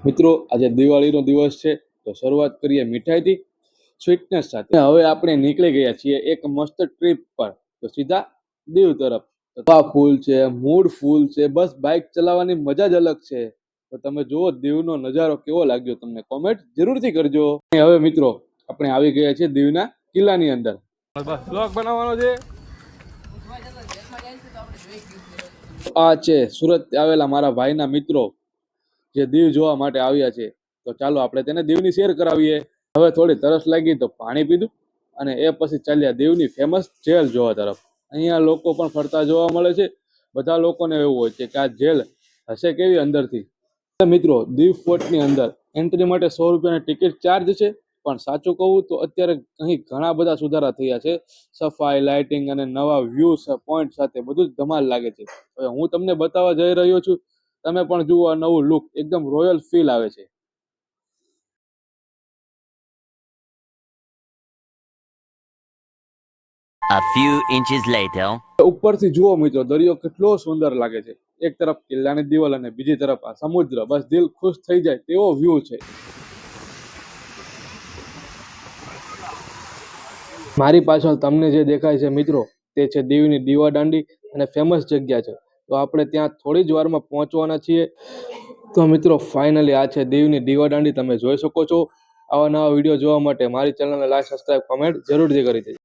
મિત્રો આજે દિવાળીનો દિવસ છે તો શરૂઆત કરીએ મીઠાઈથી સ્વીટનેસ સાથે। હવે આપણે નીકળી ગયા છીએ એક મસ્ત ટ્રીપ પર, તો સીધા દીવ તરફ। તો ફૂલ છે, મૂડ ફૂલ છે, બસ બાઇક ચલાવવાની મજા જ અલગ છે। તો તમે જુઓ દીવનો નજારો કેવો લાગ્યો તમને કોમેન્ટ જરૂરથી કરજો। હવે મિત્રો આપણે આવી ગયા છીએ દીવના કિલ્લાની અંદર। બસ બ્લોગ બનાવવાનો છે। આ છે સુરત આવેલા મારા ભાઈના મિત્રો જે દીવ જોવા માટે આવ્યા છે, તો ચાલો આપણે તેને દીવની શેર કરાવીએ। હવે થોડી તરસ લાગી તો પાણી પીધું અને એ પછી ચાલ્યા દીવની ફેમસ જેલ જોવા તરફ। અહીંયા લોકો પણ ફરતા જોવા મળે છે। બધા લોકોને એવું હોય છે કે આ જેલ હશે કેવી અંદરથી। મિત્રો દીવ ફોર્ટની અંદર એન્ટ્રી માટે 100 રૂપિયાની ટિકિટ ચાર્જ છે, પણ સાચું કહું તો અત્યારે અહીં ઘણા બધા સુધારા થયા છે। સફાઈ, લાઇટિંગ અને નવા વ્યૂ પોઈન્ટ સાથે બધું જ ધમાલ લાગે છે। હવે હું તમને બતાવવા જઈ રહ્યો છું, તમે પણ જુઓ આ નવું લુક, એકદમ રોયલ ફીલ આવે છે। A few inches later. ઉપરથી જુઓ મિત્રો, દરિયો કેટલો સુંદર લાગે છે। એક તરફ કિલ્લાની દિવાલ અને બીજી તરફ આ સમુદ્ર, બસ દિલ ખુશ થઈ જાય તેવો વ્યૂ છે। મારી પાછળ તમને જે દેખાય છે મિત્રો, તે છે દીવની દીવા દાંડી અને ફેમસ જગ્યા છે। તો આપણે ત્યાં થોડી જ વારમાં પહોંચવાના છીએ। તો મિત્રો ફાઇનલી આ છે દીવની દીવા દાંડી, તમે જોઈ શકો છો। આવા નવા વિડીયો જોવા માટે મારી ચેનલને લાઈક, સબસ્ક્રાઇબ, કમેન્ટ જરૂરથી કરી દેજો।